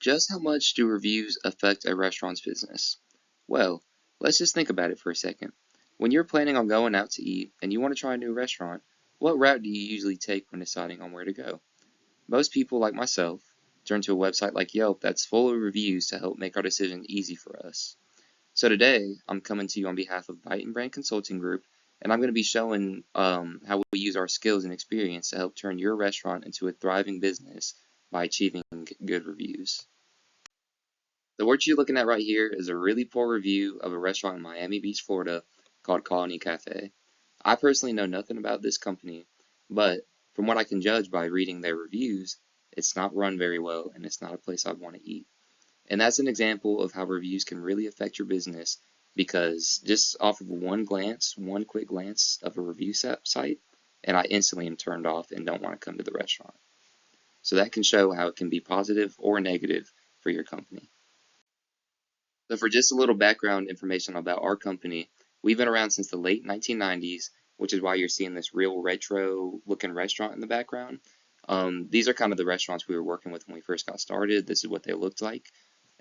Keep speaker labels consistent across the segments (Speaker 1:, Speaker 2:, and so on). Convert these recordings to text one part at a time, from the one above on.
Speaker 1: Just how much do reviews affect a restaurant's business? Well, let's just think about it for a second. When you're planning on going out to eat and you want to try a new restaurant, what route do you usually take when deciding on where to go? Most people, like myself, turn to a website like Yelp that's full of reviews to help make our decision easy for us. So today, I'm coming to you on behalf of Bite and Brand Consulting Group, and I'm going to be showing how we use our skills and experience to help turn your restaurant into a thriving business by achieving good reviews. The what you're looking at right here is a really poor review of a restaurant in Miami Beach, Florida called Colony Cafe. I personally know nothing about this company, but from what I can judge by reading their reviews, it's not run very well and it's not a place I'd want to eat. And that's an example of how reviews can really affect your business because just off of one quick glance of a review site, and I instantly am turned off and don't want to come to the restaurant. So that can show how it can be positive or negative for your company. So for just a little background information about our company, we've been around since the late 1990s, which is why you're seeing this real retro looking restaurant in the background. These are kind of the restaurants we were working with when we first got started. This is what they looked like.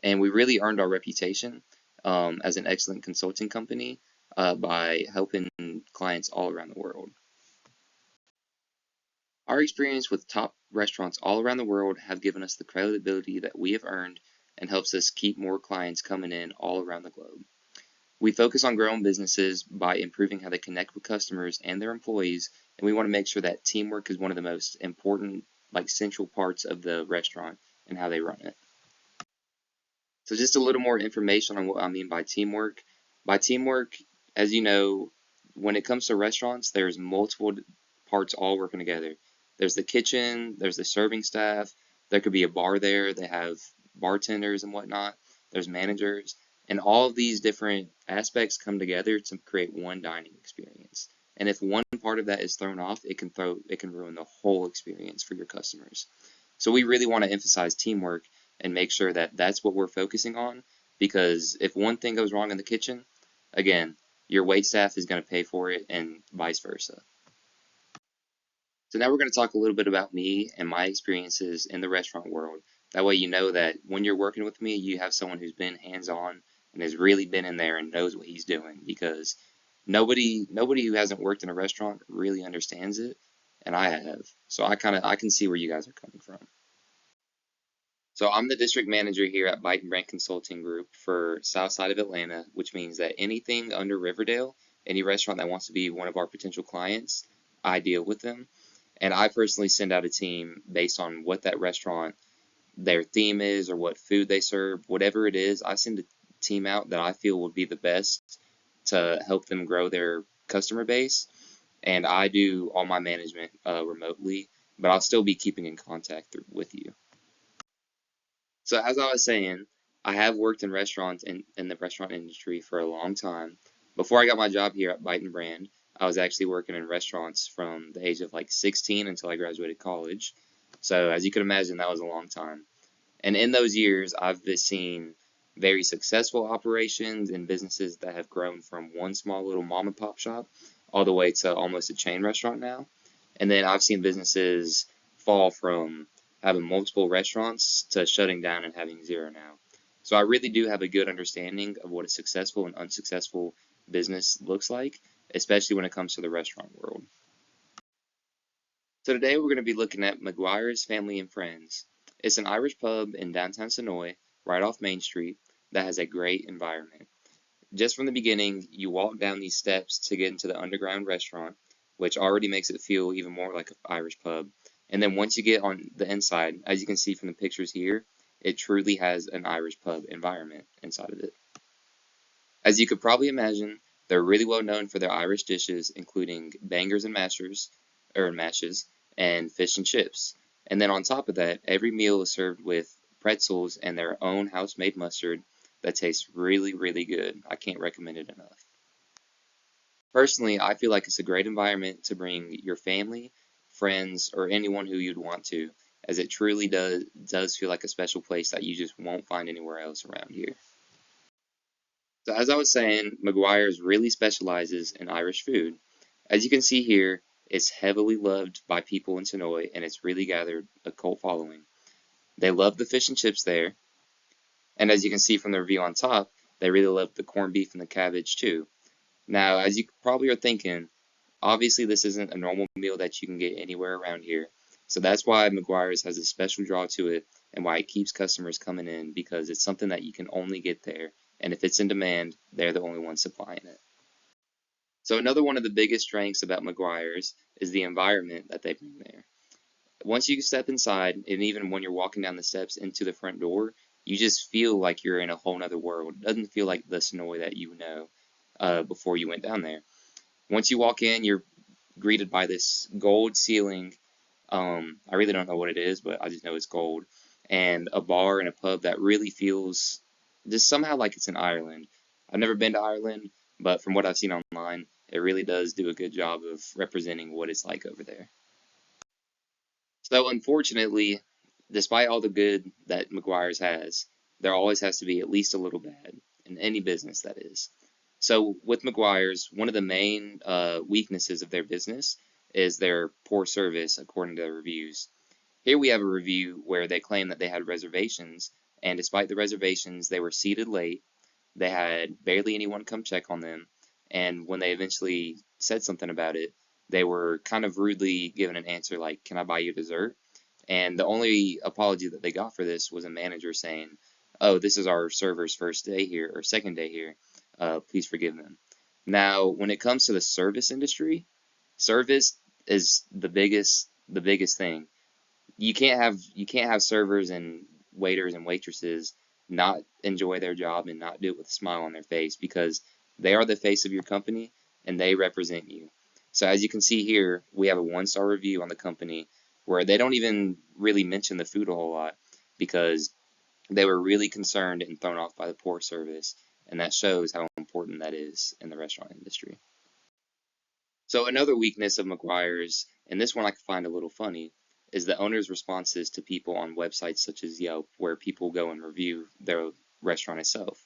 Speaker 1: And we really earned our reputation as an excellent consulting company by helping clients all around the world. Our experience with top restaurants all around the world have given us the credibility that we have earned and helps us keep more clients coming in all around the globe. We focus on growing businesses by improving how they connect with customers and their employees, and we want to make sure that teamwork is one of the most important, central parts of the restaurant and how they run it. So just a little more information on what I mean by teamwork. By teamwork, as you know, when it comes to restaurants, there's multiple parts all working together. There's the kitchen, there's the serving staff, there could be a bar there, they have bartenders and whatnot, there's managers, and all of these different aspects come together to create one dining experience. And if one part of that is thrown off, it can ruin the whole experience for your customers. So we really want to emphasize teamwork and make sure that that's what we're focusing on, because if one thing goes wrong in the kitchen, again, your wait staff is going to pay for it and vice versa. So now we're going to talk a little bit about me and my experiences in the restaurant world. That way you know that when you're working with me, you have someone who's been hands-on and has really been in there and knows what he's doing, because nobody who hasn't worked in a restaurant really understands it, and I have. So I can see where you guys are coming from. So I'm the district manager here at Bite and Brand Consulting Group for South Side of Atlanta, which means that anything under Riverdale, any restaurant that wants to be one of our potential clients, I deal with them. And I personally send out a team based on what that restaurant, their theme is, or what food they serve, whatever it is. I send a team out that I feel would be the best to help them grow their customer base. And I do all my management remotely, but I'll still be keeping in contact with you. So as I was saying, I have worked in restaurants in the restaurant industry for a long time. Before I got my job here at Bite and Brand, I was actually working in restaurants from the age of 16 until I graduated college. So as you can imagine, that was a long time. And in those years, I've seen very successful operations and businesses that have grown from one small little mom and pop shop all the way to almost a chain restaurant now. And then I've seen businesses fall from having multiple restaurants to shutting down and having zero now. So I really do have a good understanding of what a successful and unsuccessful business looks like, especially when it comes to the restaurant world. So today we're going to be looking at McGuire's Family and Friends. It's an Irish pub in downtown Sonoy, right off Main Street, that has a great environment. Just from the beginning, you walk down these steps to get into the underground restaurant, which already makes it feel even more like an Irish pub. And then once you get on the inside, as you can see from the pictures here, it truly has an Irish pub environment inside of it. As you could probably imagine, they're really well known for their Irish dishes, including bangers and mashes, and fish and chips. And then on top of that, every meal is served with pretzels and their own house-made mustard that tastes really, really good. I can't recommend it enough. Personally, I feel like it's a great environment to bring your family, friends, or anyone who you'd want to, as it truly does feel like a special place that you just won't find anywhere else around here. So as I was saying, McGuire's really specializes in Irish food. As you can see here, it's heavily loved by people in Sonoy, and it's really gathered a cult following. They love the fish and chips there, And as you can see from the review on top, they really love the corned beef and the cabbage too. Now, as you probably are thinking, obviously this isn't a normal meal that you can get anywhere around here. So that's why McGuire's has a special draw to it and why it keeps customers coming in, because it's something that you can only get there. And if it's in demand, they're the only ones supplying it. So another one of the biggest strengths about McGuire's is the environment that they bring there. Once you step inside, and even when you're walking down the steps into the front door, you just feel like you're in a whole nother world. It doesn't feel like the Sonoy that you know before you went down there. Once you walk in, you're greeted by this gold ceiling. I really don't know what it is, but I just know it's gold. And a bar and a pub that really feels just somehow like it's in Ireland. I've never been to Ireland, but from what I've seen online, it really does do a good job of representing what it's like over there. So unfortunately, despite all the good that McGuire's has, there always has to be at least a little bad in any business, that is. So with McGuire's, one of the main weaknesses of their business is their poor service, according to the reviews. Here we have a review where they claim that they had reservations, and despite the reservations, they were seated late. They had barely anyone come check on them, and when they eventually said something about it, they were kind of rudely given an answer like, "Can I buy you dessert?" And the only apology that they got for this was a manager saying, "Oh, this is our server's first day here or second day here. Please forgive them." Now, when it comes to the service industry, service is the biggest thing. You can't have servers and waiters and waitresses not enjoy their job and not do it with a smile on their face, because they are the face of your company and they represent you. So as you can see here, we have a 1-star review on the company where they don't even really mention the food a whole lot because they were really concerned and thrown off by the poor service, and that shows how important that is in the restaurant industry. So another weakness of McGuire's, and this one I find a little funny, is the owner's responses to people on websites such as Yelp, where people go and review their restaurant itself.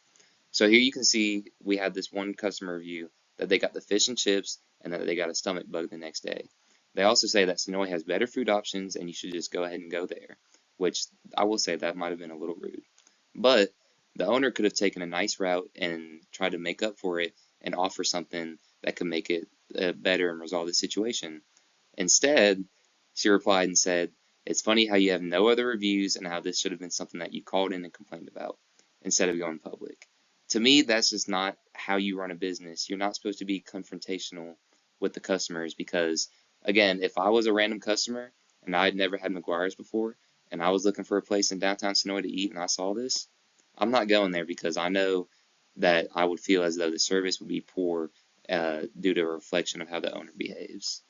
Speaker 1: So here you can see we had this one customer review that they got the fish and chips and that they got a stomach bug the next day. They also say that Sonoy has better food options and you should just go ahead and go there, which I will say that might have been a little rude. But the owner could have taken a nice route and tried to make up for it and offer something that could make it better and resolve the situation. Instead, she replied and said, "It's funny how you have no other reviews and how this should have been something that you called in and complained about instead of going public." To me, that's just not how you run a business. You're not supposed to be confrontational with the customers because, again, if I was a random customer and I had never had McGuire's before and I was looking for a place in downtown Sonoy to eat and I saw this, I'm not going there because I know that I would feel as though the service would be poor due to a reflection of how the owner behaves.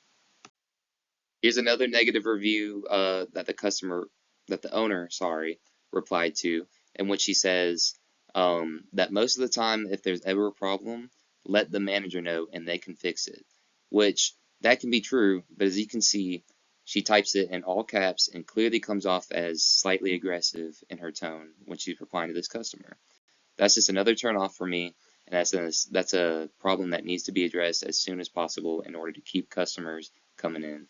Speaker 1: Here's another negative review that the owner, sorry, replied to, in which he says that most of the time, if there's ever a problem, let the manager know and they can fix it. Which that can be true, but as you can see, she types it in all caps and clearly comes off as slightly aggressive in her tone when she's replying to this customer. That's just another turn off for me, and that's a problem that needs to be addressed as soon as possible in order to keep customers coming in.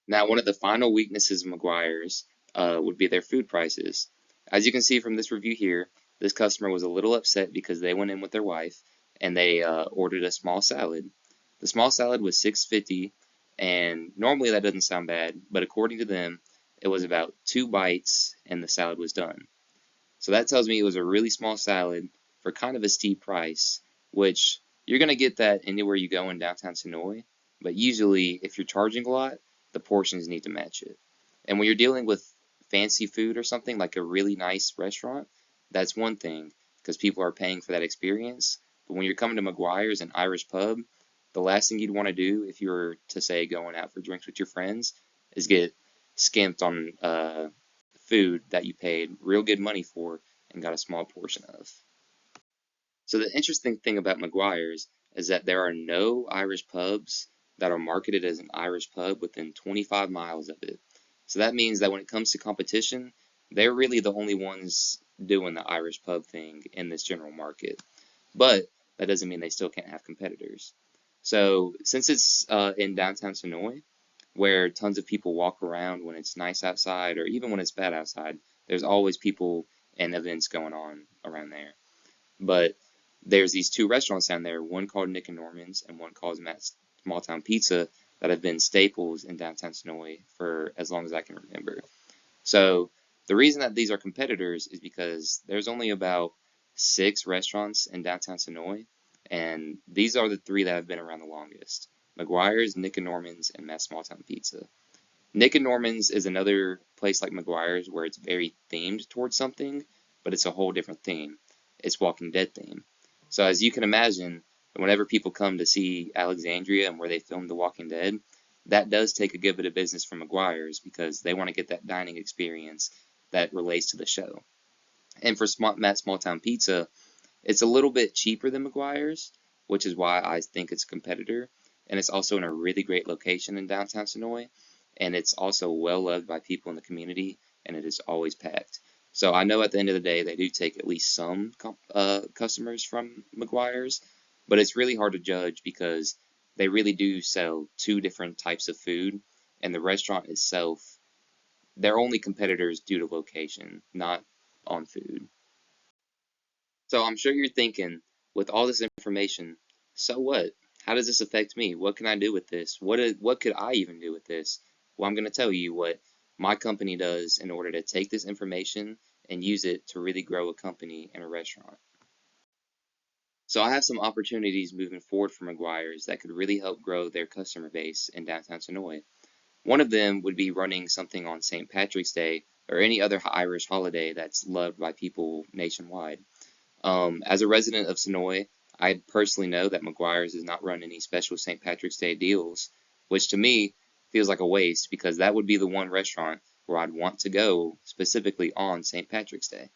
Speaker 1: Now, one of the final weaknesses of McGuire's would be their food prices. As you can see from this review here, this customer was a little upset because they went in with their wife and they ordered a small salad. The small salad was $6.50, and normally that doesn't sound bad, but according to them, it was about 2 bites and the salad was done. So that tells me it was a really small salad for kind of a steep price, which you're going to get that anywhere you go in downtown Sonoy, but usually if you're charging a lot, the portions need to match it. And when you're dealing with fancy food or something like a really nice restaurant, that's one thing because people are paying for that experience. But when you're coming to McGuire's, an Irish pub, the last thing you'd want to do if you were to say going out for drinks with your friends is get skimped on food that you paid real good money for and got a small portion of. So the interesting thing about McGuire's is that there are no Irish pubs that are marketed as an Irish pub within 25 miles of it. So that means that when it comes to competition, they're really the only ones doing the Irish pub thing in this general market. But that doesn't mean they still can't have competitors. So since it's in downtown Sonoy, where tons of people walk around when it's nice outside or even when it's bad outside, there's always people and events going on around there. But there's these two restaurants down there, one called Nick and Norman's and one called Matt's Small Town Pizza, that have been staples in downtown Sonoy for as long as I can remember. So the reason that these are competitors is because there's only about 6 restaurants in downtown Sonoy, and these are the 3 that have been around the longest: McGuire's, Nick and Norman's, and Matt's Small Town Pizza. Nick and Norman's is another place like McGuire's where it's very themed towards something, but it's a whole different theme. It's Walking Dead theme. So as you can imagine, whenever people come to see Alexandria and where they filmed The Walking Dead, that does take a good bit of business from McGuire's because they want to get that dining experience that relates to the show. And for Matt's Small Town Pizza, it's a little bit cheaper than McGuire's, which is why I think it's a competitor. And it's also in a really great location in downtown Sonoy. And it's also well loved by people in the community, and it is always packed. So I know at the end of the day, they do take at least some customers from McGuire's, but it's really hard to judge because they really do sell 2 different types of food, and the restaurant itself, they're only competitors due to location, not on food. So I'm sure you're thinking, with all this information, so what? How does this affect me? What can I do with this? What could I even do with this? Well, I'm going to tell you what my company does in order to take this information and use it to really grow a company and a restaurant. So I have some opportunities moving forward for McGuire's that could really help grow their customer base in downtown Sonoy. One of them would be running something on St. Patrick's Day or any other Irish holiday that's loved by people nationwide. As a resident of Sonoy, I personally know that McGuire's does not run any special St. Patrick's Day deals, which to me feels like a waste because that would be the one restaurant where I'd want to go specifically on St. Patrick's Day.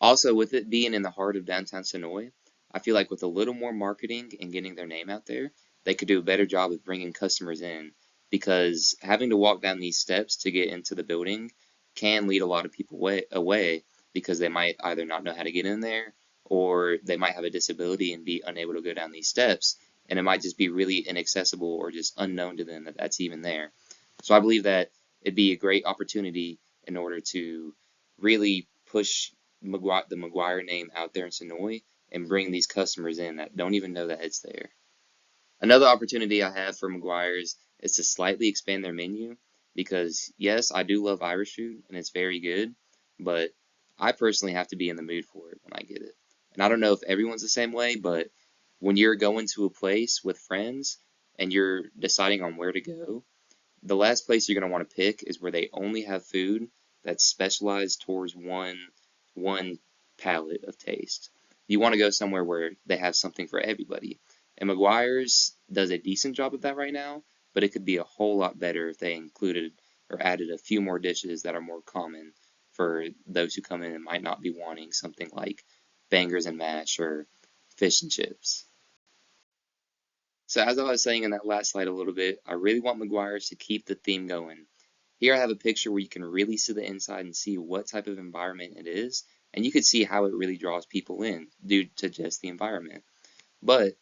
Speaker 1: Also, with it being in the heart of downtown Sonoy, I feel like with a little more marketing and getting their name out there, they could do a better job of bringing customers in because having to walk down these steps to get into the building can lead a lot of people away because they might either not know how to get in there or they might have a disability and be unable to go down these steps, and it might just be really inaccessible or just unknown to them that that's even there. So I believe that it'd be a great opportunity in order to really push the McGuire name out there in Sonoy and bring these customers in that don't even know that it's there. Another opportunity I have for McGuire's is to slightly expand their menu because, yes, I do love Irish food and it's very good, but I personally have to be in the mood for it when I get it. And I don't know if everyone's the same way, but when you're going to a place with friends and you're deciding on where to go, the last place you're going to want to pick is where they only have food that's specialized towards one palette of taste. You want to go somewhere where they have something for everybody. And McGuire's does a decent job of that right now, but it could be a whole lot better if they included or added a few more dishes that are more common for those who come in and might not be wanting something like bangers and mash or fish and chips. So as I was saying in that last slide a little bit, I really want McGuire's to keep the theme going. Here I have a picture where you can really see the inside and see what type of environment it is, and you can see how it really draws people in due to just the environment. But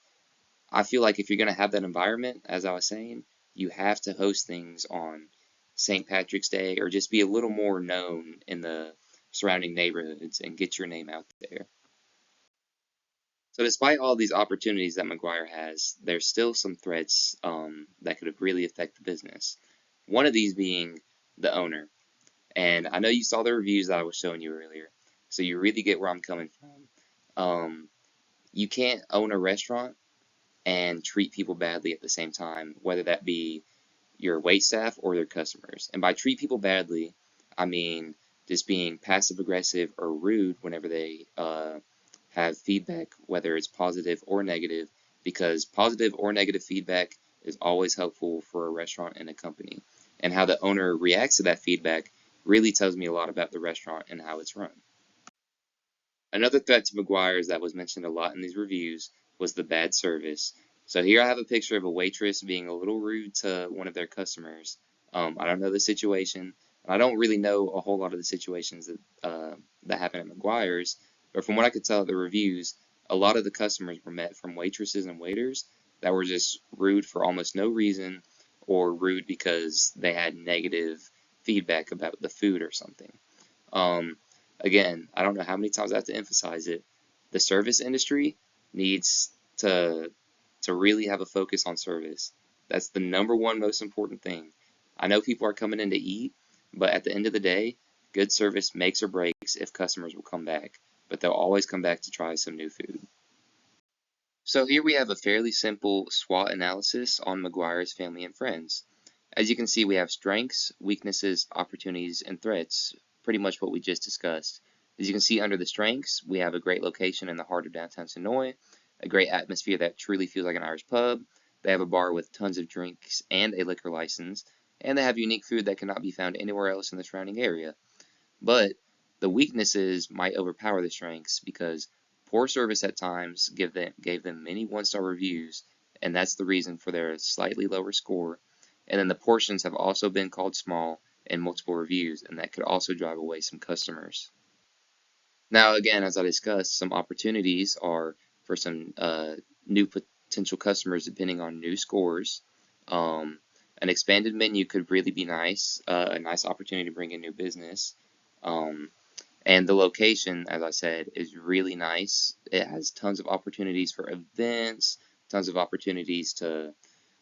Speaker 1: I feel like if you're going to have that environment, as I was saying, you have to host things on St. Patrick's Day or just be a little more known in the surrounding neighborhoods and get your name out there. So despite all these opportunities that McGuire has, there's still some threats that could really affect the business. One of these being the owner. And I know you saw the reviews that I was showing you earlier, so you really get where I'm coming from. You can't own a restaurant and treat people badly at the same time, whether that be your wait staff or their customers. And by treat people badly, I mean just being passive aggressive or rude whenever they have feedback, whether it's positive or negative, because positive or negative feedback is always helpful for a restaurant and a company. And how the owner reacts to that feedback really tells me a lot about the restaurant and how it's run. Another threat to McGuire's that was mentioned a lot in these reviews was the bad service. So here I have a picture of a waitress being a little rude to one of their customers. I don't know the situation. I don't really know a whole lot of the situations that happen at McGuire's, but from what I could tell at the reviews, a lot of the customers were met from waitresses and waiters that were just rude for almost no reason or rude because they had negative feedback about the food or something. Um, Again, I don't know how many times I have to emphasize it. The service industry needs to really have a focus on service. That's the number one most important thing. I know people are coming in to eat, but at the end of the day, good service makes or breaks if customers will come back. But they'll always come back to try some new food. So here we have a fairly simple SWOT analysis on Meguiar's family and friends. As you can see, we have strengths, weaknesses, opportunities, and threats, pretty much what we just discussed. As you can see under the strengths, we have a great location in the heart of downtown Sonoy, a great atmosphere that truly feels like an Irish pub. They have a bar with tons of drinks and a liquor license, and they have unique food that cannot be found anywhere else in the surrounding area. But the weaknesses might overpower the strengths because poor service at times gave them many one-star reviews, and that's the reason for their slightly lower score. And then the portions have also been called small in multiple reviews, and that could also drive away some customers. Now, again, as I discussed, some opportunities are for some new potential customers depending on new scores. An expanded menu could really be nice, a nice opportunity to bring in new business. Um, and the location, as I said, is really nice. It has tons of opportunities for events, tons of opportunities to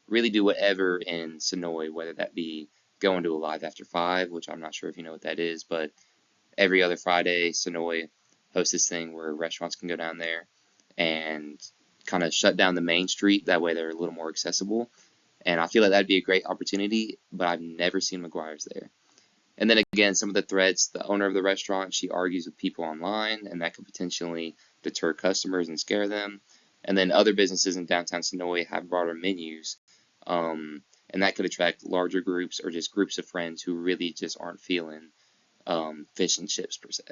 Speaker 1: really do whatever in Sonoy, whether that be going to a Live After 5, which I'm not sure if you know what that is, but every other Friday, Sonoy hosts this thing where restaurants can go down there and kind of shut down the main street. That way they're a little more accessible. And I feel like that'd be a great opportunity, but I've never seen Meguiar's there. And then again, some of the threats, the owner of the restaurant, she argues with people online, and that could potentially deter customers and scare them. And then other businesses in downtown Sonoy have broader menus, and that could attract larger groups or just groups of friends who really just aren't feeling fish and chips per se.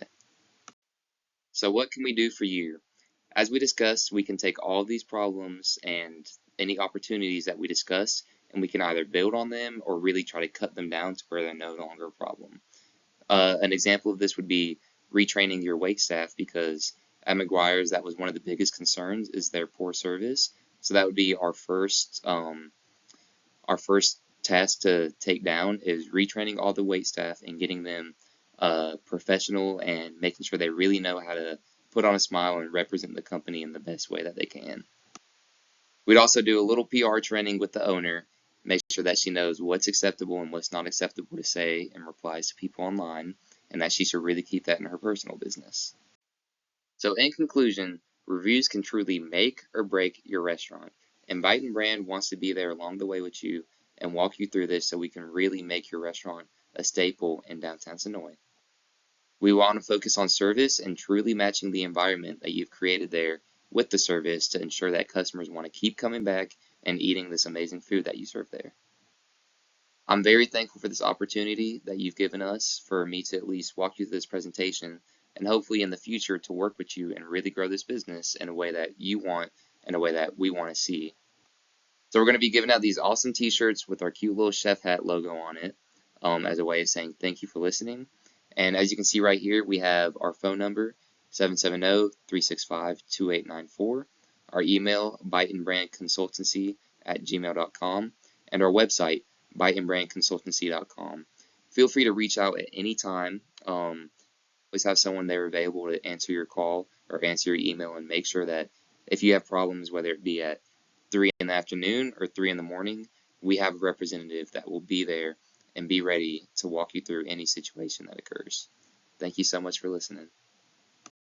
Speaker 1: So what can we do for you? As we discussed, we can take all of these problems and any opportunities that we discussed, and we can either build on them or really try to cut them down to where they're no longer a problem. An example of this would be retraining your wait staff, because at Meguiar's that was one of the biggest concerns is their poor service. So that would be our first task to take down is retraining all the wait staff and getting them professional and making sure they really know how to put on a smile and represent the company in the best way that they can. We'd also do a little PR training with the owner, make sure that she knows what's acceptable and what's not acceptable to say in replies to people online, and that she should really keep that in her personal business. So in conclusion, reviews can truly make or break your restaurant, and Bite and Brand wants to be there along the way with you and walk you through this so we can really make your restaurant a staple in downtown Sonoy. We want to focus on service and truly matching the environment that you've created there with the service to ensure that customers want to keep coming back and eating this amazing food that you serve there. I'm very thankful for this opportunity that you've given us for me to at least walk you through this presentation and hopefully in the future to work with you and really grow this business in a way that you want and a way that we want to see. So we're going to be giving out these awesome t-shirts with our cute little chef hat logo on it as a way of saying thank you for listening. And as you can see right here, we have our phone number, 770-365-2894, our email, biteandbrandconsultancy@gmail.com, and our website, biteandbrandconsultancy.com. Feel free to reach out at any time. Always have someone there available to answer your call or answer your email, and make sure that if you have problems, whether it be at 3 in the afternoon or 3 in the morning, we have a representative that will be there and be ready to walk you through any situation that occurs. Thank you so much for listening.